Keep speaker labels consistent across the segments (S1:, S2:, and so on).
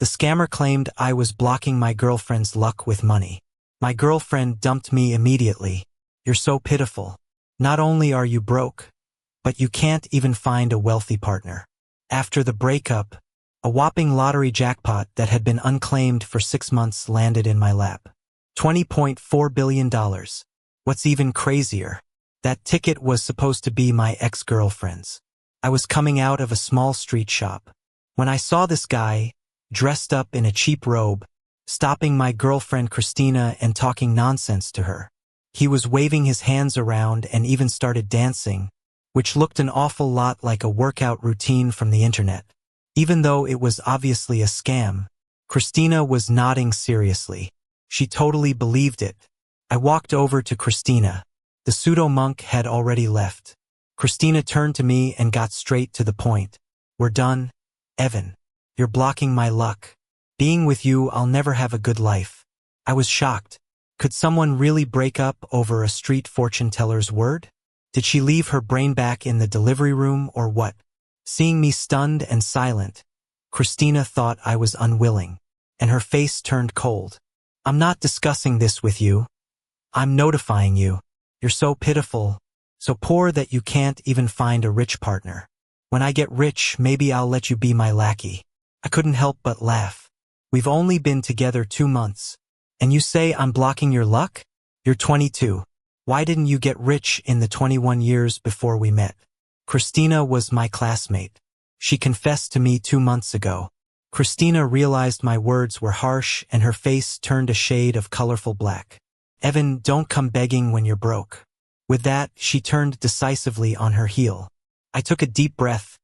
S1: The scammer claimed I was blocking my girlfriend's luck with money. My girlfriend dumped me immediately. You're so pitiful. Not only are you broke, but you can't even find a wealthy partner. After the breakup, a whopping lottery jackpot that had been unclaimed for 6 months landed in my lap. $20.4 billion. What's even crazier? That ticket was supposed to be my ex-girlfriend's. I was coming out of a small street shop when I saw this guy, dressed up in a cheap robe, stopping my girlfriend Christina and talking nonsense to her. He was waving his hands around and even started dancing, which looked an awful lot like a workout routine from the internet. Even though it was obviously a scam, Christina was nodding seriously. She totally believed it. I walked over to Christina. The pseudo-monk had already left. Christina turned to me and got straight to the point. We're done, Evan. You're blocking my luck. Being with you, I'll never have a good life. I was shocked. Could someone really break up over a street fortune teller's word? Did she leave her brain back in the delivery room or what? Seeing me stunned and silent, Christina thought I was unwilling, and her face turned cold. I'm not discussing this with you. I'm notifying you. You're so pitiful, so poor that you can't even find a rich partner. When I get rich, maybe I'll let you be my lackey. I couldn't help but laugh. We've only been together 2 months, and you say I'm blocking your luck? You're 22. Why didn't you get rich in the 21 years before we met? Christina was my classmate. She confessed to me 2 months ago. Christina realized my words were harsh and her face turned a shade of colorful black. Evan, don't come begging when you're broke. With that, she turned decisively on her heel. I took a deep breath,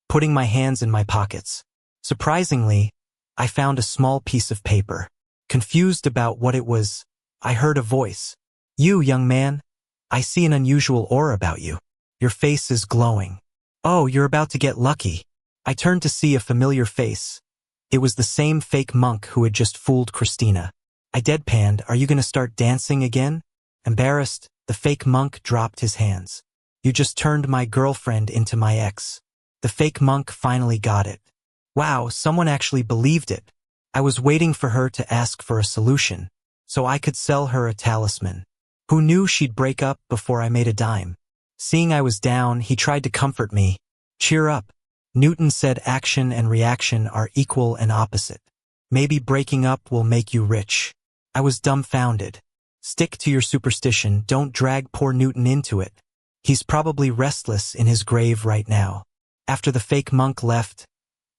S1: putting my hands in my pockets. Surprisingly, I found a small piece of paper. Confused about what it was, I heard a voice. You, young man, I see an unusual aura about you. Your face is glowing. Oh, you're about to get lucky. I turned to see a familiar face. It was the same fake monk who had just fooled Christina. I deadpanned, are you going to start dancing again? Embarrassed, the fake monk dropped his hands. You just turned my girlfriend into my ex. The fake monk finally got it. Wow, someone actually believed it. I was waiting for her to ask for a solution, so I could sell her a talisman. Who knew she'd break up before I made a dime? Seeing I was down, he tried to comfort me. Cheer up. Newton said action and reaction are equal and opposite. Maybe breaking up will make you rich. I was dumbfounded. Stick to your superstition, don't drag poor Newton into it. He's probably restless in his grave right now. After the fake monk left,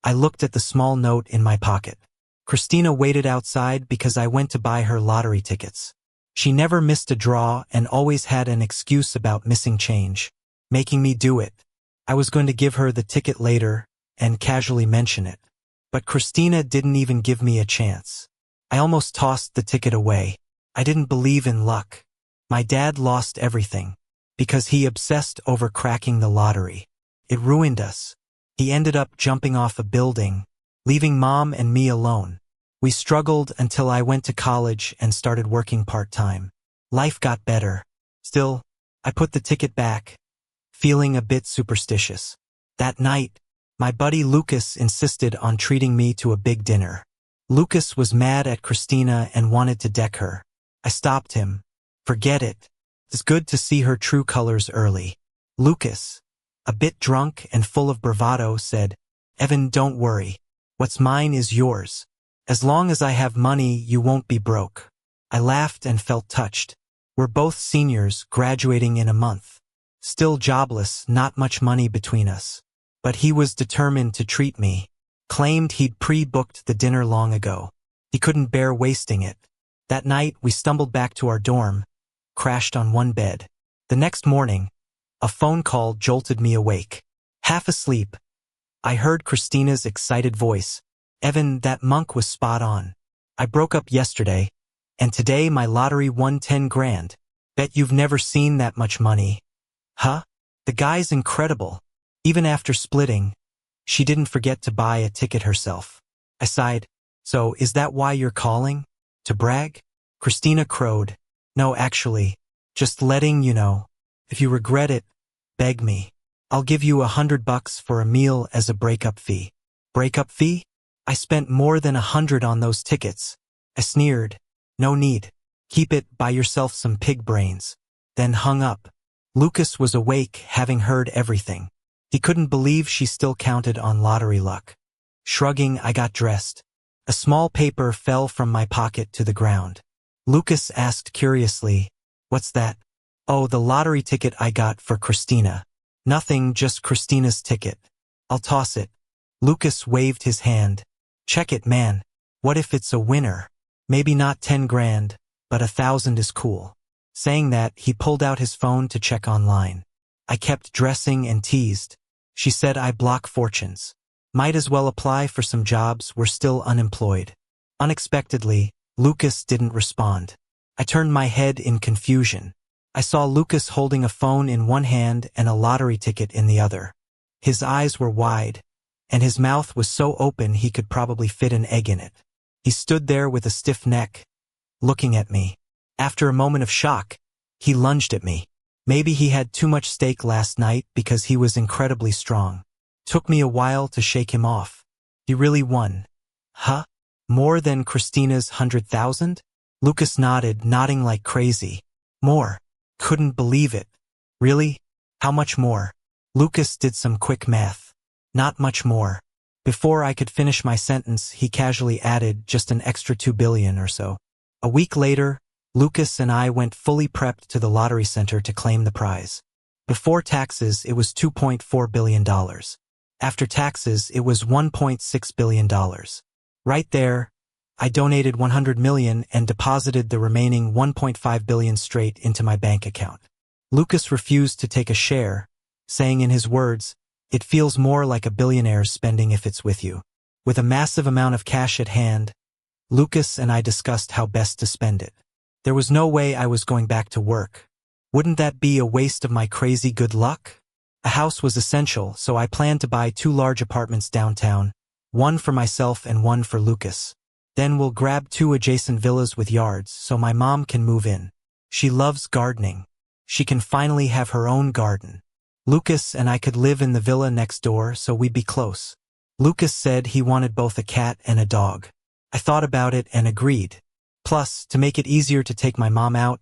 S1: I looked at the small note in my pocket. Christina waited outside because I went to buy her lottery tickets. She never missed a draw and always had an excuse about missing change, making me do it. I was going to give her the ticket later and casually mention it. But Christina didn't even give me a chance. I almost tossed the ticket away. I didn't believe in luck. My dad lost everything because he obsessed over cracking the lottery. It ruined us. He ended up jumping off a building, leaving Mom and me alone. We struggled until I went to college and started working part-time. Life got better. Still, I put the ticket back, feeling a bit superstitious. That night, my buddy Lucas insisted on treating me to a big dinner. Lucas was mad at Christina and wanted to deck her. I stopped him. Forget it. It's good to see her true colors early. Lucas, a bit drunk and full of bravado, said, Evan, don't worry. What's mine is yours. As long as I have money, you won't be broke. I laughed and felt touched. We're both seniors, graduating in a month. Still jobless, not much money between us. But he was determined to treat me. Claimed he'd pre-booked the dinner long ago. He couldn't bear wasting it. That night, we stumbled back to our dorm, crashed on one bed. The next morning, a phone call jolted me awake. Half asleep, I heard Christina's excited voice. Evan, that monk was spot on. I broke up yesterday, and today my lottery won 10 grand. Bet you've never seen that much money. Huh? The guy's incredible. Even after splitting, she didn't forget to buy a ticket herself. I sighed. So is that why you're calling? To brag? Christina crowed. No, actually, just letting you know. If you regret it, beg me. I'll give you $100 for a meal as a breakup fee. Breakup fee? I spent more than 100 on those tickets. I sneered. No need. Keep it, buy yourself some pig brains. Then hung up. Lucas was awake, having heard everything. He couldn't believe she still counted on lottery luck. Shrugging, I got dressed. A small paper fell from my pocket to the ground. Lucas asked curiously, "What's that?" "Oh, the lottery ticket I got for Christina." "Nothing, just Christina's ticket." "I'll toss it." Lucas waved his hand. "Check it, man. What if it's a winner? Maybe not 10 grand, but 1,000 is cool." Saying that, he pulled out his phone to check online. I kept dressing and teased. "She said I block fortunes. Might as well apply for some jobs, we're still unemployed." Unexpectedly, Lucas didn't respond. I turned my head in confusion. I saw Lucas holding a phone in one hand and a lottery ticket in the other. His eyes were wide, and his mouth was so open he could probably fit an egg in it. He stood there with a stiff neck, looking at me. After a moment of shock, he lunged at me. Maybe he had too much steak last night because he was incredibly strong. Took me a while to shake him off. "He really won." "Huh? More than Christina's 100,000? Lucas nodded, nodding like crazy. "More." Couldn't believe it. "Really? How much more?" Lucas did some quick math. "Not much more." Before I could finish my sentence, he casually added, "Just an extra 2 billion or so." A week later, Lucas and I went fully prepped to the lottery center to claim the prize. Before taxes, it was $2.4 billion. After taxes, it was $1.6 billion. Right there, I donated 100 million and deposited the remaining 1.5 billion straight into my bank account. Lucas refused to take a share, saying in his words, "It feels more like a billionaire's spending if it's with you." With a massive amount of cash at hand, Lucas and I discussed how best to spend it. There was no way I was going back to work. Wouldn't that be a waste of my crazy good luck? A house was essential, so I planned to buy 2 large apartments downtown, one for myself and one for Lucas. Then we'll grab 2 adjacent villas with yards so my mom can move in. She loves gardening. She can finally have her own garden. Lucas and I could live in the villa next door so we'd be close. Lucas said he wanted both a cat and a dog. I thought about it and agreed. Plus, to make it easier to take my mom out,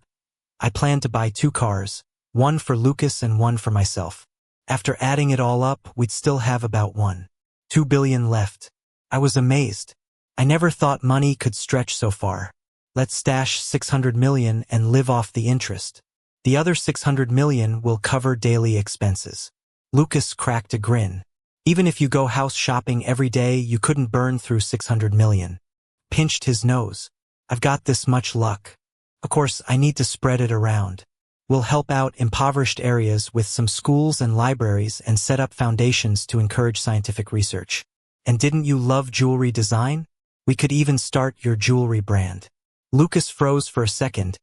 S1: I planned to buy 2 cars, one for Lucas and one for myself. After adding it all up, we'd still have about 1.2 billion left. I was amazed. I never thought money could stretch so far. Let's stash 600 million and live off the interest. The other 600 million will cover daily expenses. Lucas cracked a grin. Even if you go house shopping every day, you couldn't burn through 600 million. Pinched his nose. "I've got this much luck. Of course, I need to spread it around. We'll help out impoverished areas with some schools and libraries and set up foundations to encourage scientific research. And didn't you love jewelry design? We could even start your jewelry brand." Lucas froze for a second,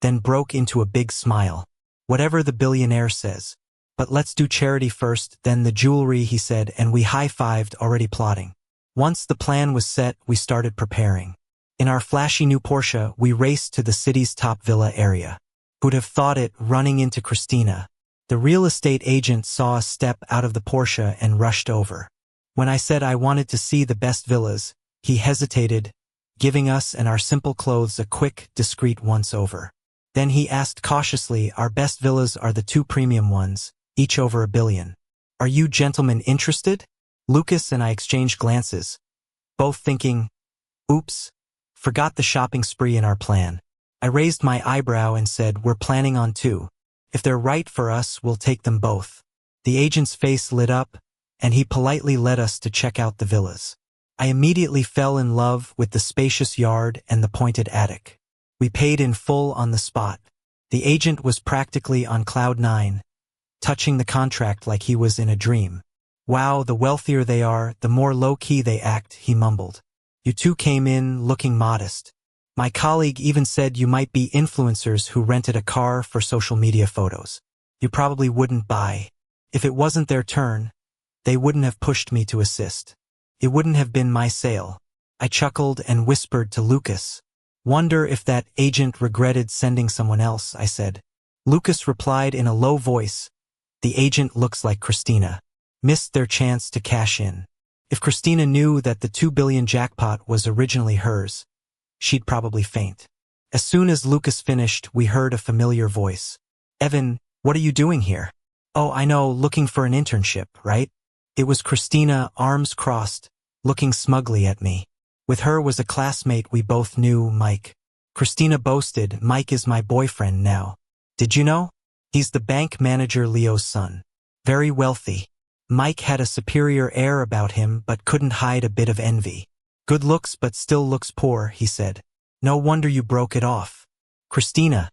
S1: then broke into a big smile. "Whatever the billionaire says. But let's do charity first, then the jewelry," he said, and we high-fived, already plotting. Once the plan was set, we started preparing. In our flashy new Porsche, we raced to the city's top villa area. Who'd have thought it, running into Christina? The real estate agent saw us step out of the Porsche and rushed over. When I said I wanted to see the best villas, he hesitated, giving us and our simple clothes a quick, discreet once-over. Then he asked cautiously, "Our best villas are the 2 premium ones, each over $1 billion. Are you gentlemen interested?" Lucas and I exchanged glances, both thinking, "Oops, forgot the shopping spree in our plan." I raised my eyebrow and said, "We're planning on 2. If they're right for us, we'll take them both." The agent's face lit up, and he politely led us to check out the villas. I immediately fell in love with the spacious yard and the pointed attic. We paid in full on the spot. The agent was practically on cloud 9, touching the contract like he was in a dream. "Wow, the wealthier they are, the more low-key they act," he mumbled. "You 2 came in looking modest. My colleague even said you might be influencers who rented a car for social media photos. You probably wouldn't buy. If it wasn't their turn, they wouldn't have pushed me to assist. It wouldn't have been my sale." I chuckled and whispered to Lucas. "Wonder if that agent regretted sending someone else," I said. Lucas replied in a low voice, "The agent looks like Christina. Missed their chance to cash in." If Christina knew that the 2 billion jackpot was originally hers, she'd probably faint. As soon as Lucas finished, we heard a familiar voice. Evan, what are you doing here? Oh, I know, looking for an internship, right? It was Christina, arms crossed, looking smugly at me. With her was a classmate we both knew, Mike. Christina boasted, Mike is my boyfriend now. Did you know? He's the bank manager Leo's son. Very wealthy. Mike had a superior air about him but couldn't hide a bit of envy. Good looks but still looks poor, he said. No wonder you broke it off. Christina,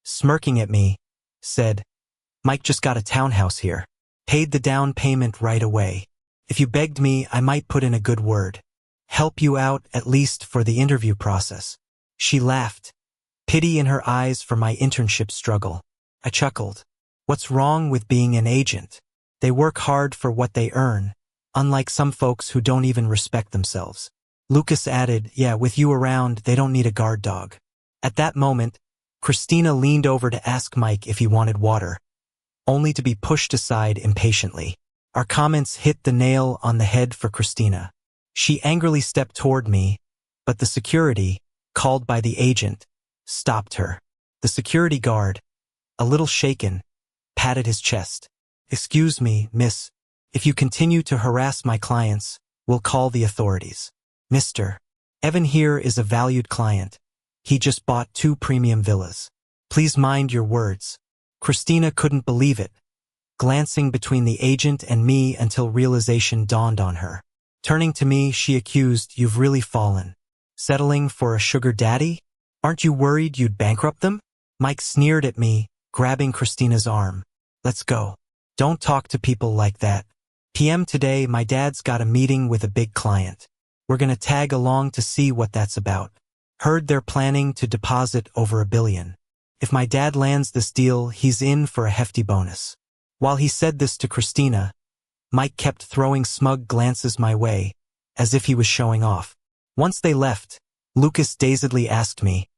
S1: smirking at me, said, Mike just got a townhouse here. Paid the down payment right away. If you begged me, I might put in a good word. Help you out, at least for the interview process. She laughed, pity in her eyes for my internship struggle. I chuckled. What's wrong with being an agent? They work hard for what they earn, unlike some folks who don't even respect themselves. Lucas added, yeah, with you around, they don't need a guard dog. At that moment, Christina leaned over to ask Mike if he wanted water, only to be pushed aside impatiently. Our comments hit the nail on the head for Christina. She angrily stepped toward me, but the security, called by the agent, stopped her. The security guard, a little shaken, patted his chest. Excuse me, miss. If you continue to harass my clients, we'll call the authorities. Mr. Evan here is a valued client. He just bought 2 premium villas. Please mind your words. Christina couldn't believe it, glancing between the agent and me until realization dawned on her. Turning to me, she accused, you've really fallen. Settling for a sugar daddy? Aren't you worried you'd bankrupt them? Mike sneered at me, grabbing Christina's arm. Let's go. Don't talk to people like that. PM today, my dad's got a meeting with a big client. We're gonna tag along to see what that's about. Heard they're planning to deposit over $1 billion. If my dad lands this deal, he's in for a hefty bonus. While he said this to Christina, Mike kept throwing smug glances my way, as if he was showing off. Once they left, Lucas dazedly asked me,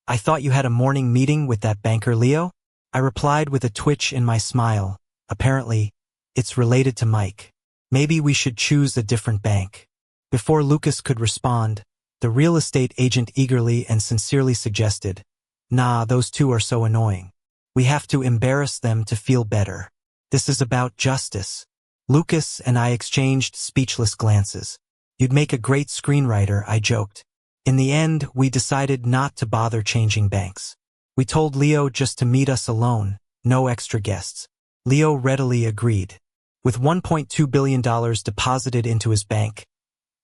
S1: I thought you had a morning meeting with that banker Leo? I replied with a twitch in my smile. Apparently, it's related to Mike. Maybe we should choose a different bank. Before Lucas could respond, the real estate agent eagerly and sincerely suggested, nah, those two are so annoying. We have to embarrass them to feel better. This is about justice. Lucas and I exchanged speechless glances. You'd make a great screenwriter, I joked. In the end, we decided not to bother changing banks. We told Leo just to meet us alone, no extra guests. Leo readily agreed. With $1.2 billion deposited into his bank,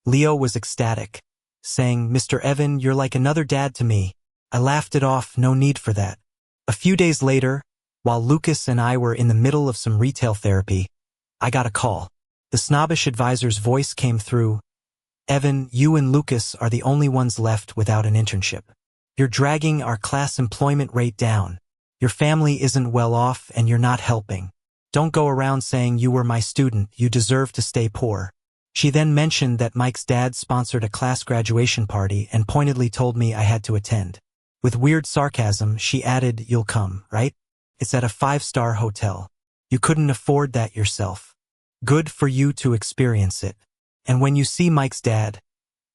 S1: Leo was ecstatic, saying, Mr. Evan, you're like another dad to me. I laughed it off, no need for that. A few days later, while Lucas and I were in the middle of some retail therapy, I got a call. The snobbish advisor's voice came through. Evan, you and Lucas are the only ones left without an internship. You're dragging our class employment rate down. Your family isn't well off and you're not helping. Don't go around saying you were my student, you deserve to stay poor. She then mentioned that Mike's dad sponsored a class graduation party and pointedly told me I had to attend. With weird sarcasm, she added, you'll come, right? It's at a 5-star hotel. You couldn't afford that yourself. Good for you to experience it. And when you see Mike's dad,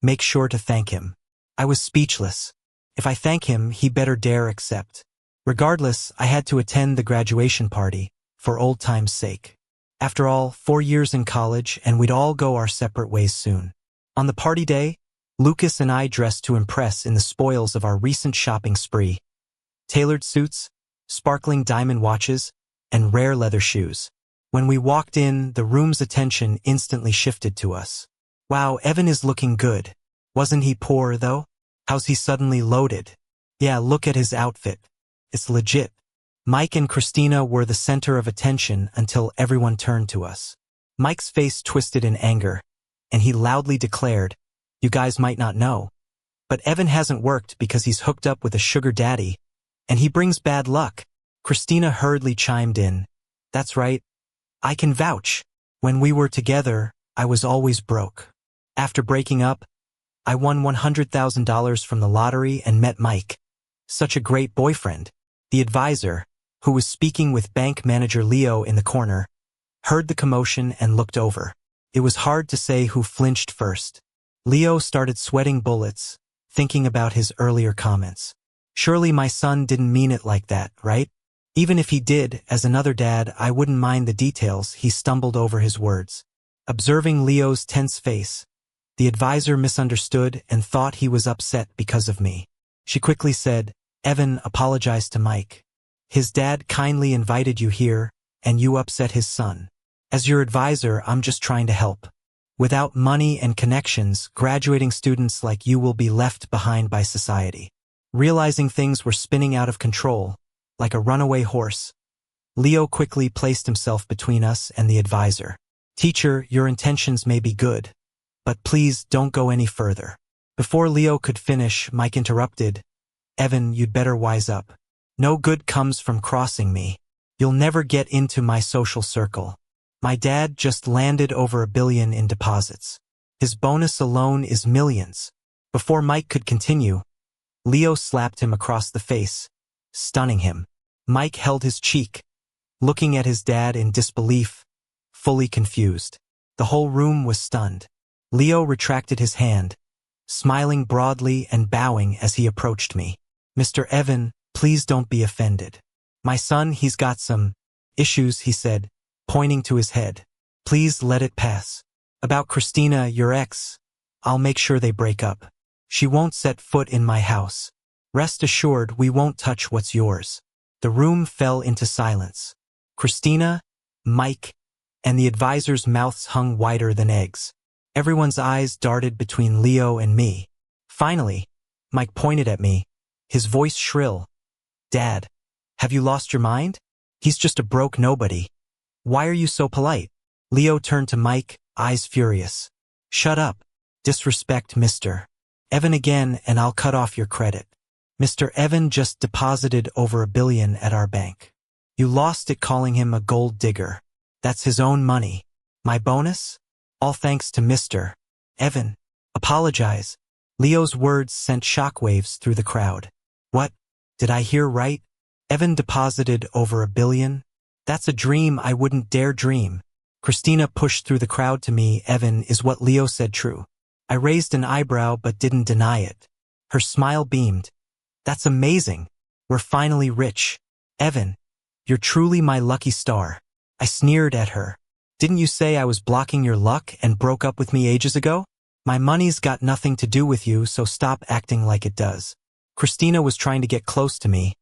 S1: make sure to thank him. I was speechless. If I thank him, he better dare accept. Regardless, I had to attend the graduation party, for old time's sake. After all, 4 years in college, and we'd all go our separate ways soon. On the party day, Lucas and I dressed to impress in the spoils of our recent shopping spree. Tailored suits, sparkling diamond watches, and rare leather shoes. When we walked in, the room's attention instantly shifted to us. Wow, Evan is looking good. Wasn't he poor, though? How's he suddenly loaded? Yeah, look at his outfit. It's legit. Mike and Christina were the center of attention until everyone turned to us. Mike's face twisted in anger, and he loudly declared, you guys might not know, but Evan hasn't worked because he's hooked up with a sugar daddy, and he brings bad luck. Christina hurriedly chimed in, that's right. I can vouch. When we were together, I was always broke. After breaking up, I won $100,000 from the lottery and met Mike. Such a great boyfriend. The advisor, who was speaking with bank manager Leo in the corner, heard the commotion and looked over. It was hard to say who flinched first. Leo started sweating bullets, thinking about his earlier comments. Surely my son didn't mean it like that, right? Even if he did, as another dad, I wouldn't mind the details. He stumbled over his words. Observing Leo's tense face, the advisor misunderstood and thought he was upset because of me. She quickly said, "Evan apologized to Mike. His dad kindly invited you here, and you upset his son. As your advisor, I'm just trying to help. Without money and connections, graduating students like you will be left behind by society." Realizing things were spinning out of control, like a runaway horse, Leo quickly placed himself between us and the advisor. "Teacher, your intentions may be good, but please don't go any further." Before Leo could finish, Mike interrupted, "Evan, you'd better wise up. No good comes from crossing me. You'll never get into my social circle. My dad just landed over $1 billion in deposits. His bonus alone is millions." Before Mike could continue, Leo slapped him across the face, stunning him. Mike held his cheek, looking at his dad in disbelief, fully confused. The whole room was stunned. Leo retracted his hand, smiling broadly and bowing as he approached me. "Mr. Evan, please don't be offended. My son, he's got some issues," he said, pointing to his head. "Please let it pass. About Christina, your ex, I'll make sure they break up. She won't set foot in my house. Rest assured we won't touch what's yours." The room fell into silence. Christina, Mike, and the advisor's mouths hung wider than eggs. Everyone's eyes darted between Leo and me. Finally, Mike pointed at me, his voice shrill. "Dad, have you lost your mind? He's just a broke nobody. Why are you so polite?" Leo turned to Mike, eyes furious. "Shut up. Disrespect Mr. Evan again and I'll cut off your credit. Mr. Evan just deposited over $1 billion at our bank. You lost it calling him a gold digger. That's his own money. My bonus? All thanks to Mr. Evan. Apologize." Leo's words sent shockwaves through the crowd. "What? Did I hear right? Evan deposited over $1 billion? That's a dream I wouldn't dare dream." Christina pushed through the crowd to me. "Evan, is what Leo said true?" I raised an eyebrow but didn't deny it. Her smile beamed. "That's amazing. We're finally rich. Evan, you're truly my lucky star." I sneered at her. "Didn't you say I was blocking your luck and broke up with me ages ago? My money's got nothing to do with you, so stop acting like it does." Christina was trying to get close to me,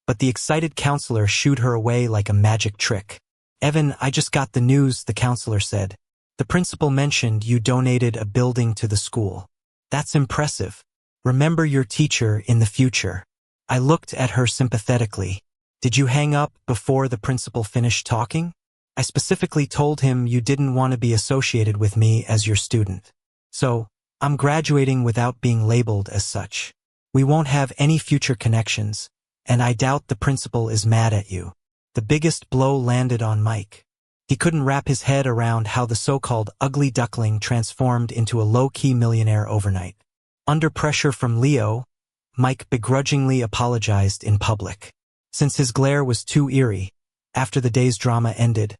S1: but the excited counselor shooed her away like a magic trick. "Evan, I just got the news," the counselor said. "The principal mentioned you donated a building to the school. That's impressive. Remember your teacher in the future." I looked at her sympathetically. "Did you hang up before the principal finished talking?" "I specifically told him you didn't want to be associated with me as your student. So, I'm graduating without being labeled as such. We won't have any future connections, and I doubt the principal is mad at you." The biggest blow landed on Mike. He couldn't wrap his head around how the so-called ugly duckling transformed into a low-key millionaire overnight. Under pressure from Leo, Mike begrudgingly apologized in public. Since his glare was too eerie, after the day's drama ended,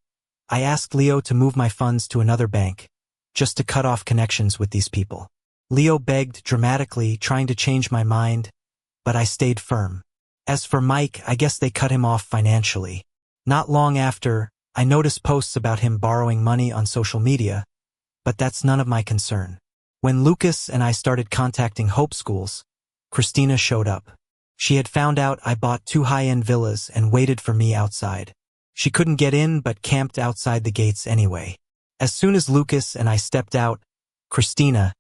S1: I asked Leo to move my funds to another bank, just to cut off connections with these people. Leo begged dramatically, trying to change my mind, but I stayed firm. As for Mike, I guess they cut him off financially. Not long after, I noticed posts about him borrowing money on social media, but that's none of my concern. When Lucas and I started contacting Hope schools, Christina showed up. She had found out I bought 2 high-end villas and waited for me outside. She couldn't get in but camped outside the gates anyway. As soon as Lucas and I stepped out, Christina,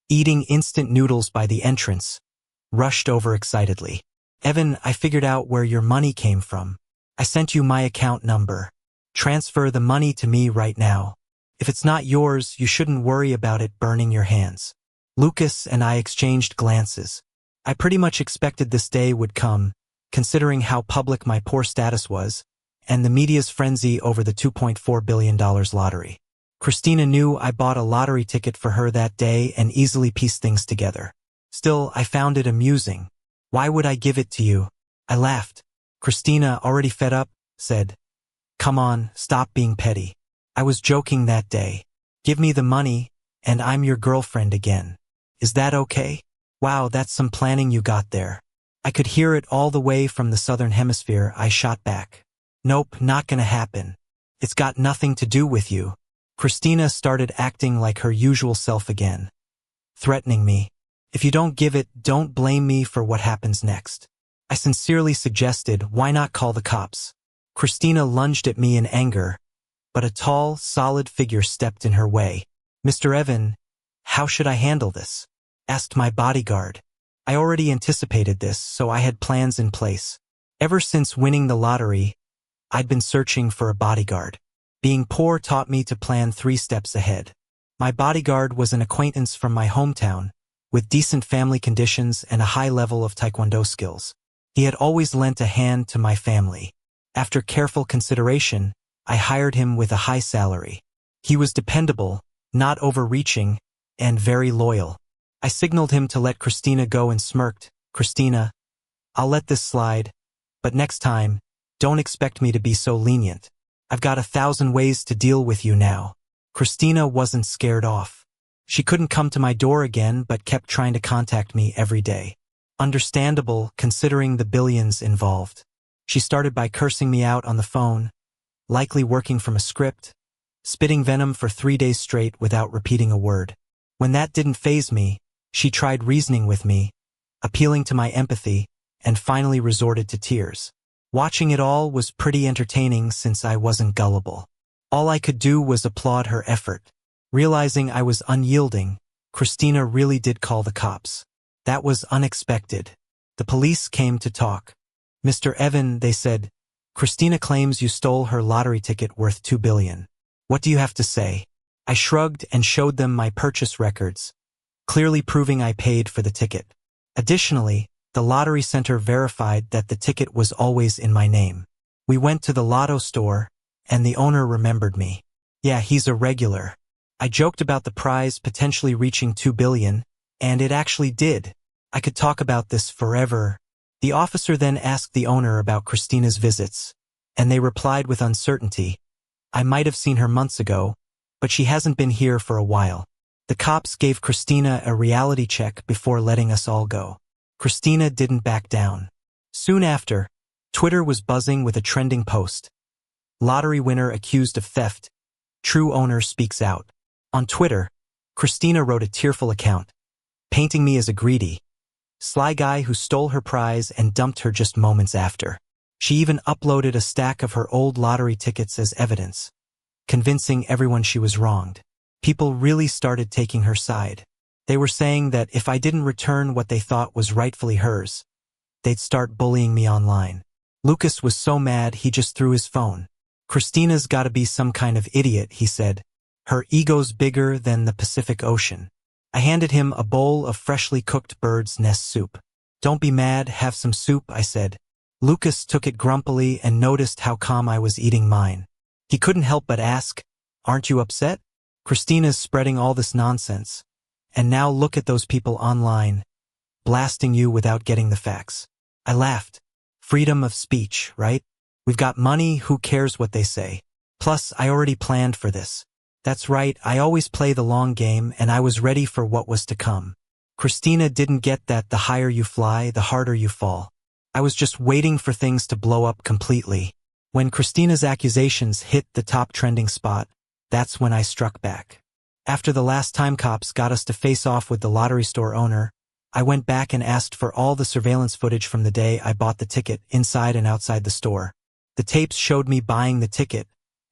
S1: eating instant noodles by the entrance, rushed over excitedly. "Evan, I figured out where your money came from. I sent you my account number. Transfer the money to me right now. If it's not yours, you shouldn't worry about it burning your hands." Lucas and I exchanged glances. I pretty much expected this day would come, considering how public my poor status was, and the media's frenzy over the $2.4 billion lottery. Christina knew I bought a lottery ticket for her that day and easily pieced things together. Still, I found it amusing. "Why would I give it to you?" I laughed. Christina, already fed up, said, "Come on, stop being petty. I was joking that day." Give me the money, and I'm your girlfriend again. Is that okay? Wow, that's some planning you got there. I could hear it all the way from the southern hemisphere. I shot back. Nope, not gonna happen. It's got nothing to do with you. Christina started acting like her usual self again, threatening me. If you don't give it, don't blame me for what happens next. I sincerely suggested, why not call the cops? Christina lunged at me in anger, but a tall, solid figure stepped in her way. Mr. Evan, how should I handle this? Asked my bodyguard. I already anticipated this, so I had plans in place. Ever since winning the lottery, I'd been searching for a bodyguard. Being poor taught me to plan 3 steps ahead. My bodyguard was an acquaintance from my hometown, with decent family conditions and a high level of taekwondo skills. He had always lent a hand to my family. After careful consideration, I hired him with a high salary. He was dependable, not overreaching, and very loyal. I signaled him to let Christina go and smirked. Christina, I'll let this slide, but next time, don't expect me to be so lenient. I've got 1,000 ways to deal with you now. Christina wasn't scared off. She couldn't come to my door again but kept trying to contact me every day. Understandable, considering the billions involved. She started by cursing me out on the phone, likely working from a script, spitting venom for 3 days straight without repeating a word. When that didn't faze me, she tried reasoning with me, appealing to my empathy, and finally resorted to tears. Watching it all was pretty entertaining since I wasn't gullible. All I could do was applaud her effort. Realizing I was unyielding, Christina really did call the cops. That was unexpected. The police came to talk. Mr. Evan, they said, Christina claims you stole her lottery ticket worth $2 billion. What do you have to say? I shrugged and showed them my purchase records, clearly proving I paid for the ticket. Additionally, the lottery center verified that the ticket was always in my name. We went to the lotto store, and the owner remembered me. Yeah, he's a regular. I joked about the prize potentially reaching $2 billion, and it actually did. I could talk about this forever. The officer then asked the owner about Christina's visits, and they replied with uncertainty. I might have seen her months ago, but she hasn't been here for a while. The cops gave Christina a reality check before letting us all go. Christina didn't back down. Soon after, Twitter was buzzing with a trending post. Lottery winner accused of theft. True owner speaks out. On Twitter, Christina wrote a tearful account, painting me as a greedy, sly guy who stole her prize and dumped her just moments after. She even uploaded a stack of her old lottery tickets as evidence, convincing everyone she was wronged. People really started taking her side. They were saying that if I didn't return what they thought was rightfully hers, they'd start bullying me online. Lucas was so mad he just threw his phone. Christina's gotta be some kind of idiot, he said. Her ego's bigger than the Pacific Ocean. I handed him a bowl of freshly cooked bird's nest soup. Don't be mad, have some soup, I said. Lucas took it grumpily and noticed how calm I was eating mine. He couldn't help but ask, aren't you upset? Christina's spreading all this nonsense. And now look at those people online, blasting you without getting the facts. I laughed. Freedom of speech, right? We've got money, who cares what they say? Plus, I already planned for this. That's right, I always play the long game, and I was ready for what was to come. Christina didn't get that the higher you fly, the harder you fall. I was just waiting for things to blow up completely. When Christina's accusations hit the top trending spot, that's when I struck back. After the last time cops got us to face off with the lottery store owner, I went back and asked for all the surveillance footage from the day I bought the ticket inside and outside the store. The tapes showed me buying the ticket,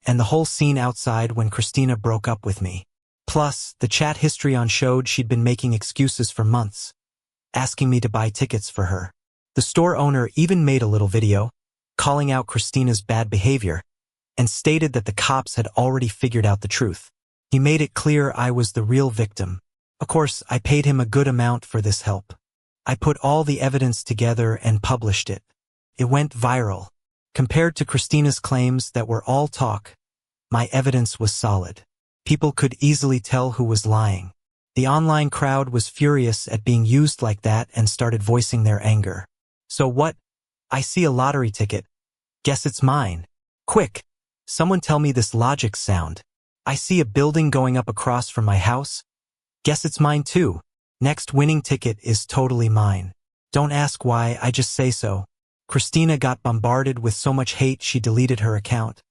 S1: and the whole scene outside when Christina broke up with me. Plus, the chat history on showed she'd been making excuses for months, asking me to buy tickets for her. The store owner even made a little video, calling out Christina's bad behavior, and stated that the cops had already figured out the truth. He made it clear I was the real victim. Of course, I paid him a good amount for this help. I put all the evidence together and published it. It went viral. Compared to Christina's claims that were all talk, my evidence was solid. People could easily tell who was lying. The online crowd was furious at being used like that and started voicing their anger. So what? I see a lottery ticket. Guess it's mine. Quick! Someone tell me this logic sound. I see a building going up across from my house. Guess it's mine too. Next winning ticket is totally mine. Don't ask why, I just say so. Christina got bombarded with so much hate she deleted her account.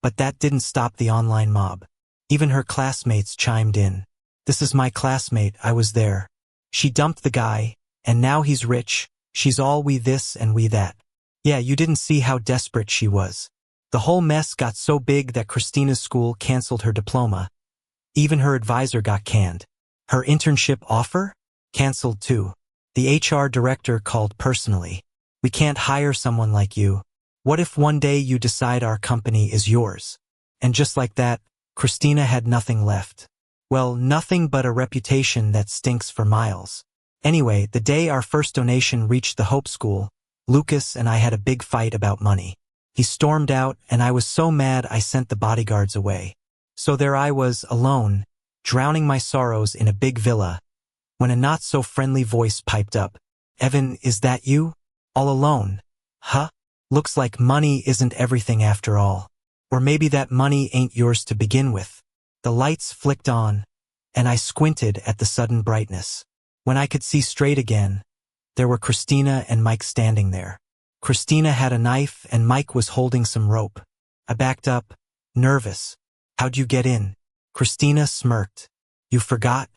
S1: But that didn't stop the online mob. Even her classmates chimed in. This is my classmate, I was there. She dumped the guy, and now he's rich. She's all we this and we that. Yeah, you didn't see how desperate she was. The whole mess got so big that Christina's school canceled her diploma. Even her advisor got canned. Her internship offer? Canceled too. The HR director called personally. We can't hire someone like you. What if one day you decide our company is yours? And just like that, Christina had nothing left. Well, nothing but a reputation that stinks for miles. Anyway, the day our first donation reached the Hope School, Lucas and I had a big fight about money. He stormed out, and I was so mad I sent the bodyguards away. So there I was, alone, drowning my sorrows in a big villa, when a not-so-friendly voice piped up. Evan, is that you? All alone? Huh? Looks like money isn't everything after all. Or maybe that money ain't yours to begin with. The lights flicked on, and I squinted at the sudden brightness. When I could see straight again, there were Christina and Mike standing there. Christina had a knife and Mike was holding some rope. I backed up, nervous. How'd you get in? Christina smirked. You forgot?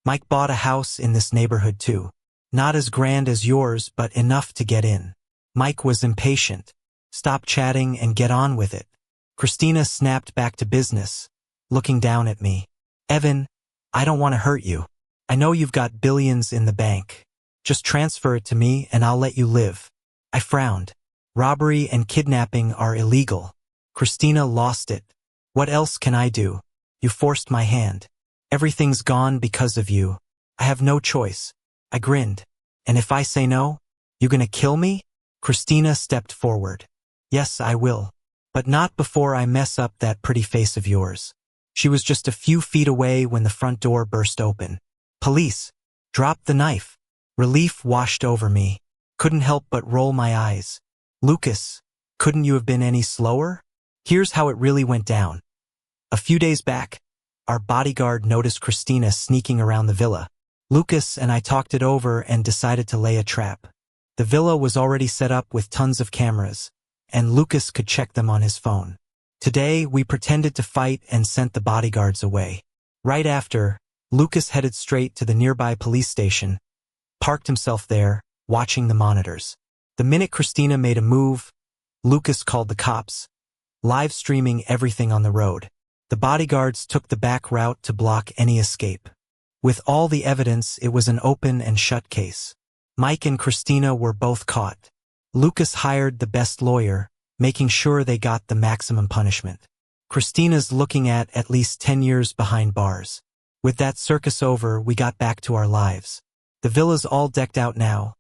S1: Mike bought a house in this neighborhood too. Not as grand as yours, but enough to get in. Mike was impatient. Stop chatting and get on with it. Christina snapped back to business, looking down at me. Evan, I don't want to hurt you. I know you've got billions in the bank. Just transfer it to me and I'll let you live. I frowned. Robbery and kidnapping are illegal. Christina lost it. What else can I do? You forced my hand. Everything's gone because of you. I have no choice. I grinned. And if I say no, you gonna kill me? Christina stepped forward. Yes, I will. But not before I mess up that pretty face of yours. She was just a few feet away when the front door burst open. Police. Drop the knife. Relief washed over me. Couldn't help but roll my eyes. Lucas, couldn't you have been any slower? Here's how it really went down. A few days back, our bodyguard noticed Christina sneaking around the villa. Lucas and I talked it over and decided to lay a trap. The villa was already set up with tons of cameras, and Lucas could check them on his phone. Today, we pretended to fight and sent the bodyguards away. Right after, Lucas headed straight to the nearby police station, parked himself there, watching the monitors. The minute Christina made a move, Lucas called the cops, live streaming everything on the road. The bodyguards took the back route to block any escape. With all the evidence, it was an open and shut case. Mike and Christina were both caught. Lucas hired the best lawyer, making sure they got the maximum punishment. Christina's looking at least 10 years behind bars. With that circus over, we got back to our lives. The villa's all decked out now,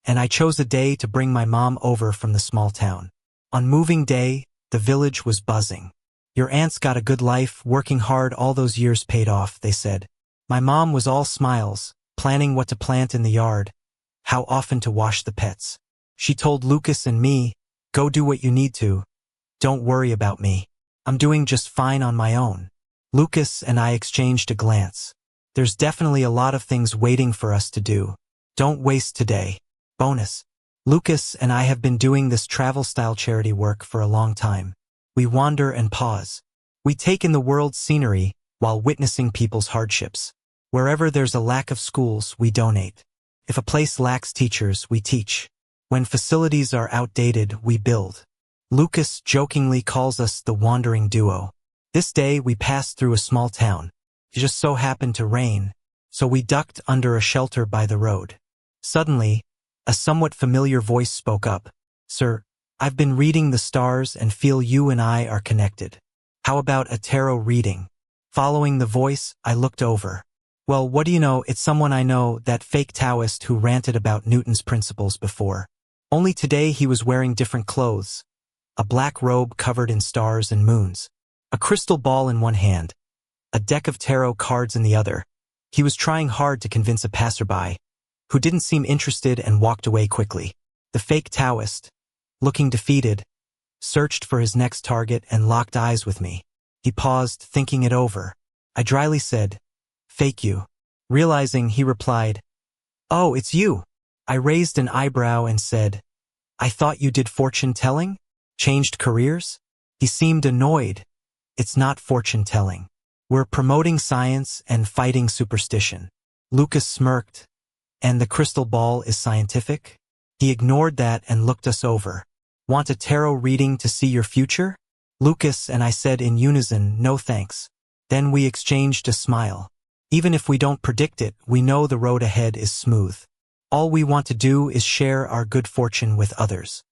S1: and I chose a day to bring my mom over from the small town. On moving day, the village was buzzing. Your aunt's got a good life, working hard, all those years paid off, they said. My mom was all smiles, planning what to plant in the yard, how often to wash the pets. She told Lucas and me, go do what you need to. Don't worry about me. I'm doing just fine on my own. Lucas and I exchanged a glance. There's definitely a lot of things waiting for us to do. Don't waste today. Bonus. Lucas and I have been doing this travel-style charity work for a long time. We wander and pause. We take in the world's scenery while witnessing people's hardships. Wherever there's a lack of schools, we donate. If a place lacks teachers, we teach. When facilities are outdated, we build. Lucas jokingly calls us the wandering duo. This day we passed through a small town. It just so happened to rain, so we ducked under a shelter by the road. Suddenly, a somewhat familiar voice spoke up. Sir, I've been reading the stars and feel you and I are connected. How about a tarot reading? Following the voice, I looked over. Well, what do you know, it's someone I know, that fake Taoist who ranted about Newton's principles before. Only today he was wearing different clothes. A black robe covered in stars and moons. A crystal ball in one hand. A deck of tarot cards in the other. He was trying hard to convince a passerby, who didn't seem interested and walked away quickly. The fake Taoist, looking defeated, searched for his next target and locked eyes with me. He paused, thinking it over. I dryly said, "Fake you." Realizing, he replied, "Oh, it's you." I raised an eyebrow and said, "I thought you did fortune-telling? Changed careers?" He seemed annoyed. "It's not fortune-telling. We're promoting science and fighting superstition." Lucas smirked. "And the crystal ball is scientific?" He ignored that and looked us over. "Want a tarot reading to see your future?" Lucas and I said in unison, "No thanks." Then we exchanged a smile. Even if we don't predict it, we know the road ahead is smooth. All we want to do is share our good fortune with others.